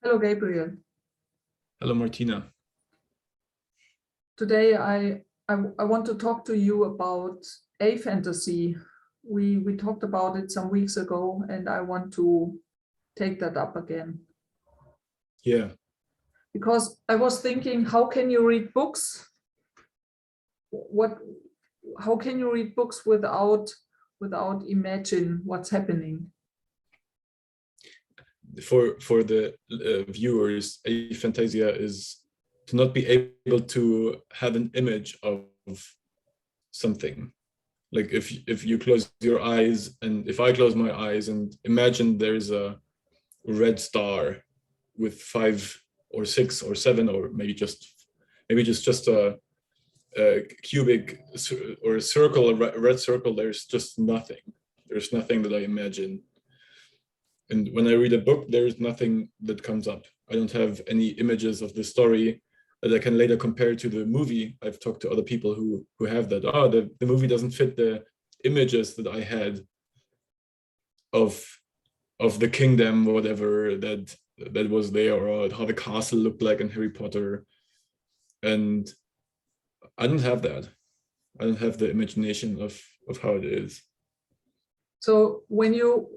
Hello, Gabriel. Hello, Martina. Today I want to talk to you about aphantasy. We talked about it some weeks ago, and I want to take that up again. Yeah. Because I was thinking, how can you read books? How can you read books without imagine what's happening? For the viewers, aphantasia is to not be able to have an image of something. Like if you close your eyes, and if I close my eyes and imagine there's a red star with 5 or 6 or 7 or maybe just a cubic or a circle, a red circle, there's just nothing. There's nothing that I imagine. And when I read a book, there's nothing that comes up. I don't have any images of the story that I can later compare to the movie. I've talked to other people who have that. Oh, the movie doesn't fit the images that I had of the kingdom, whatever that was there, or how the castle looked like in Harry Potter. And I don't have that. I don't have the imagination of how it is. So when you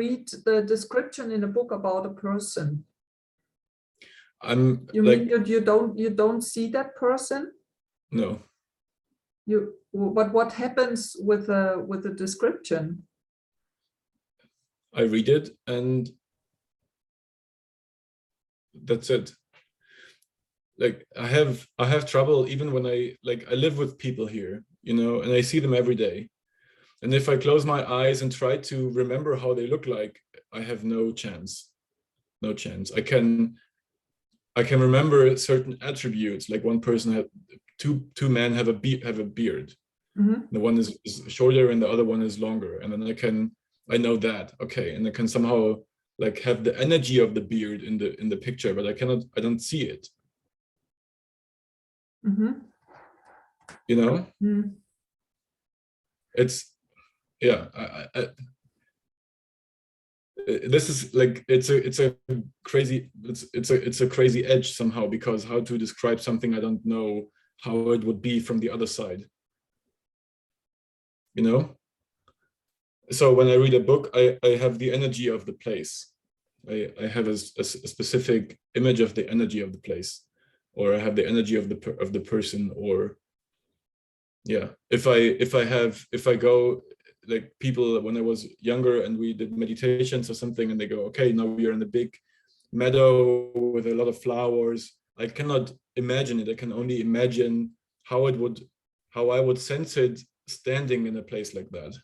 read the description in a book about a person, I'm you like, mean that you don't see that person? No. But what happens with the description? I read it and that's it. Like I have trouble even when I live with people here, and I see them every day. And if I close my eyes and try to remember how they look like, I have no chance. No chance. I can remember certain attributes. Like one person had two men have a beard. Mm-hmm. The one is shorter and the other one is longer. And then I know that. Okay. And I can somehow like have the energy of the beard in the picture, but I don't see it. Mm-hmm. Mm-hmm. It's, yeah. This is like it's a crazy edge somehow, because how to describe something I don't know how it would be from the other side. So when I read a book, I have the energy of the place. I have a specific image of the energy of the place, or I have the energy of the person. Or yeah, if I go, like people when I was younger and we did meditations or something, and they go, okay, now we are in a big meadow with a lot of flowers. I cannot imagine it. I can only imagine how I would sense it standing in a place like that.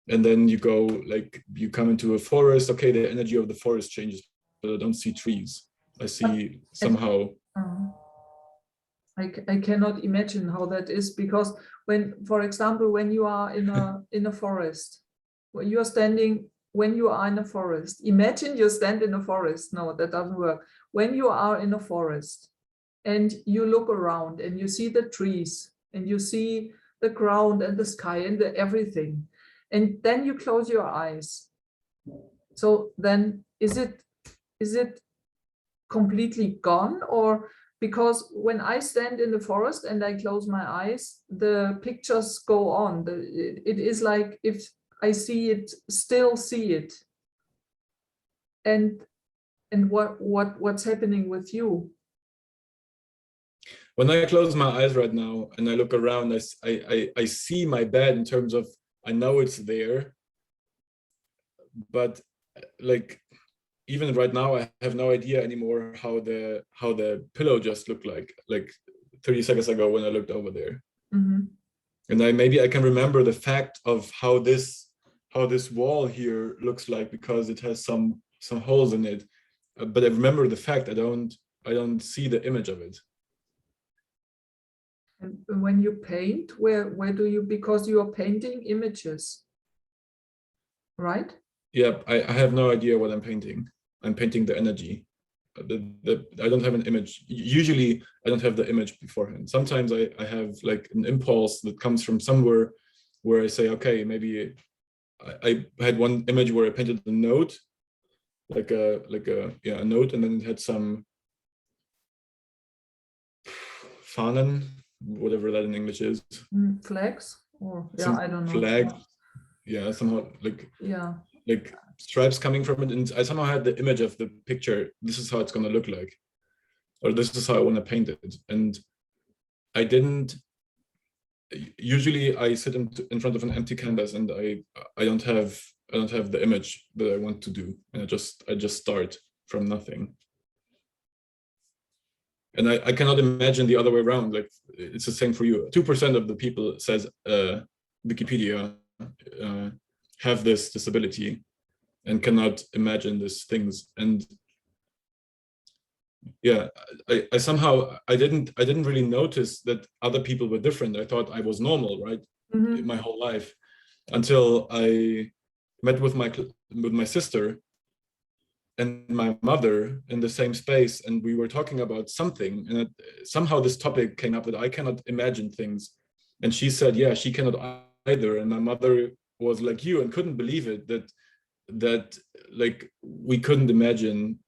And then you come into a forest. Okay, the energy of the forest changes, but I don't see trees. I see somehow. I cannot imagine how that is, because for example, when you are in a forest, when you are in a forest, imagine you stand in a forest. No, that doesn't work. When you are in a forest and you look around and you see the trees and you see the ground and the sky and everything, and then you close your eyes. So then is it completely gone? Or because when I stand in the forest and I close my eyes, the pictures go on. It is like if I still see it. And what's happening with you? When I close my eyes right now and I look around, I see my bed in terms of, I know it's there, but like even right now I have no idea anymore how the pillow just looked like 30 seconds ago when I looked over there. Mm-hmm. And maybe I can remember the fact of how this wall here looks like, because it has some holes in it, but I remember the fact. I don't see the image of it. And when you paint, where do you, because you are painting images, right? Yeah, I have no idea what I'm painting. I'm painting the energy. I don't have an image. Usually I don't have the image beforehand. Sometimes I have like an impulse that comes from somewhere where I say, okay, maybe I had one image where I painted a note like a note, and then it had some Fahnen, whatever that in English is. Flags, or yeah, Some I don't know. flag, yeah, somehow Yeah. like stripes coming from it, and I somehow had the image of the picture. This is how it's going to look like, or this is how I want to paint it. And I didn't. Usually, I sit in front of an empty canvas, and I don't have the image that I want to do, and I just start from nothing. And I cannot imagine the other way around. Like, it's the same for you. 2% of the people, says Wikipedia, have this disability and cannot imagine these things. And yeah, I somehow I didn't really notice that other people were different. I thought I was normal, right? Mhm. My whole life, until I met with my sister and my mother in the same space, and we were talking about something, and somehow this topic came up that I cannot imagine things, and she said, yeah, she cannot either. And my mother was like you and couldn't believe it, that like we couldn't imagine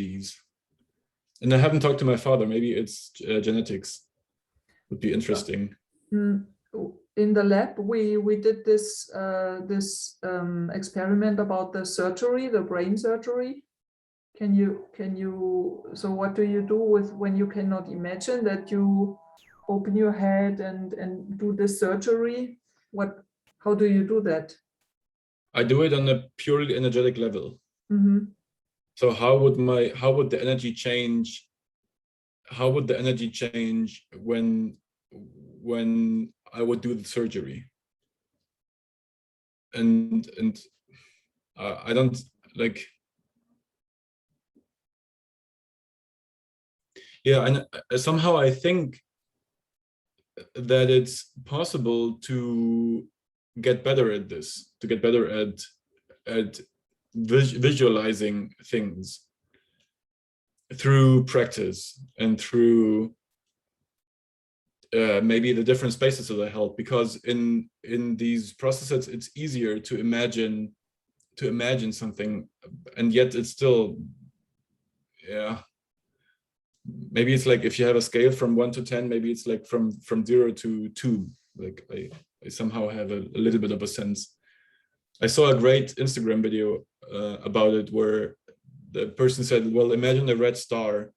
these. And I haven't talked to my father. Maybe it's genetics. Would be interesting. In the lab, we did this experiment about the surgery, the brain surgery. Can you? So what do you do with when you cannot imagine that you open your head and do this surgery? How do you do that? I do it on a purely energetic level. Mm-hmm. So how would the energy change? How would the energy change when I would do the surgery? And I don't like. Yeah, and somehow I think that it's possible to get better at this, to get better at visualizing things through practice and through maybe the different spaces that I held, because in these processes it's easier to imagine something, and yet it's still, yeah, maybe it's like if you have a scale from 1 to 10, maybe it's like from 0 to 2. Like I somehow have a little bit of a sense. I saw a great Instagram video about it, where the person said, well, imagine a red star,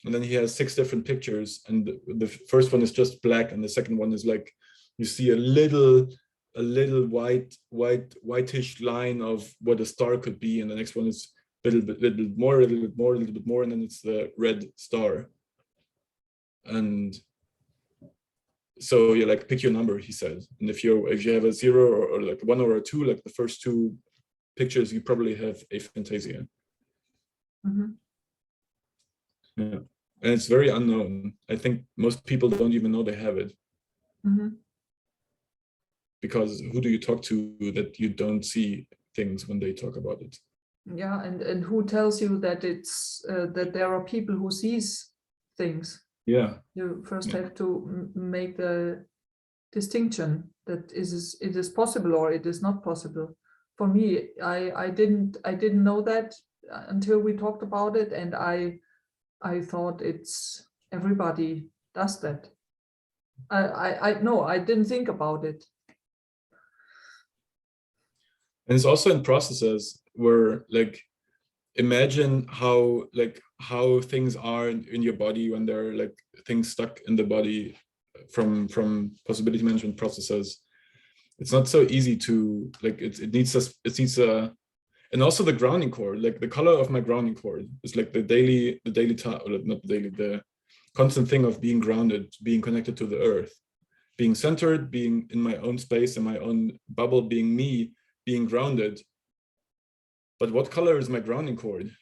and then he has 6 different pictures, and the first one is just black, and the second one is like you see a little whitish line of what a star could be, and the next one is a little bit more, and then it's the red star. And so you like pick your number, he said, and if you have a 0 or like 1 or a 2, like the first 2 pictures, you probably have aphantasia. Mm-hmm. Yeah, and it's very unknown. I think most people don't even know they have it. Mm-hmm. Because who do you talk to that you don't see things when they talk about it? Yeah, and who tells you that it's that there are people who sees things? Yeah, You first have to make the distinction that it is possible or it is not possible. For me, I didn't know that until we talked about it, and I thought it's everybody does that. I no, I didn't think about it. and it's also in processes where, like, imagine how things are in your body when there are like things stuck in the body from possibility management processes. It's not so easy to like, it needs a, and also the grounding cord, like the color of my grounding cord is like the daily time, or not daily, the constant thing of being grounded, being connected to the earth, being centered, being in my own space, in my own bubble, being me, being grounded. But what color is my grounding cord?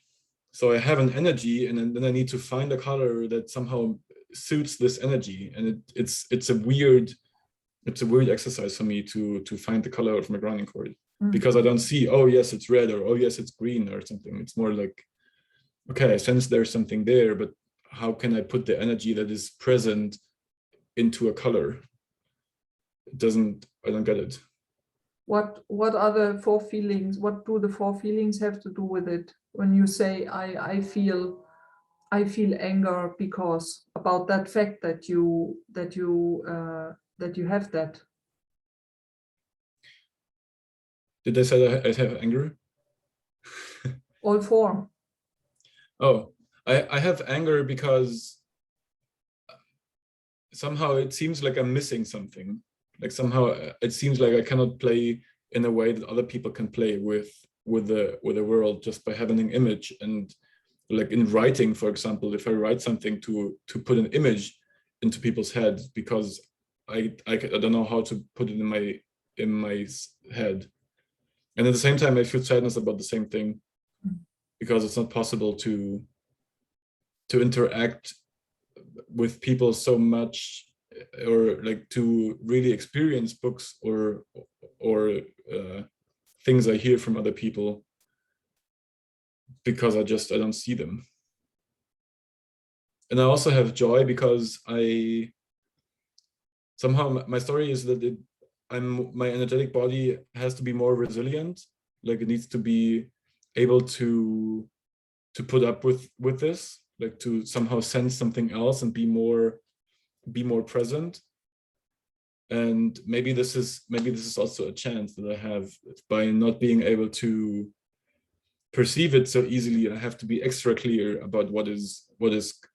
So I have an energy, and then I need to find a color that somehow suits this energy. And it's a weird exercise for me to find the color of my grounding cord, because I don't see, oh yes, it's red, or oh yes, it's green or something. It's more like, okay, I sense there's something there, but how can I put the energy that is present into a color? I don't get it. what are the four feelings? What do the four feelings have to do with it? When you say I feel anger because about that fact that you have that. Did I say that I have anger? All four. Oh, I have anger because somehow it seems like I'm missing something. Like somehow it seems like I cannot play in a way that other people can play with the world just by having an image. And like in writing, for example, if I write something to put an image into people's heads, because I don't know how to put it in my head. And at the same time, I feel sadness about the same thing, because it's not possible to interact with people so much, or like to really experience books or things I hear from other people, because I don't see them. And I also have joy because somehow my story is that my energetic body has to be more resilient. Like it needs to be able to put up with this, like to somehow sense something else and be more present. And maybe this is also a chance that I have by not being able to perceive it so easily. I have to be extra clear about what is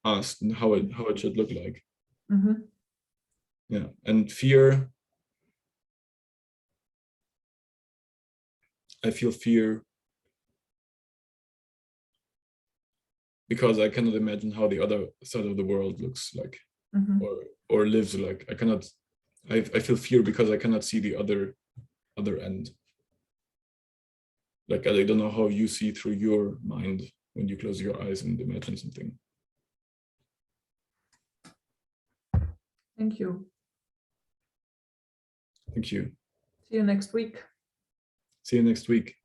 asked and how it should look like. Mm-hmm. Yeah, and fear. I feel fear because I cannot imagine how the other side of the world looks like, Mm-hmm. or lives like. I feel fear because I cannot see the other end. Like I don't know how you see through your mind when you close your eyes and imagine something. Thank you. Thank you. See you next week. See you next week.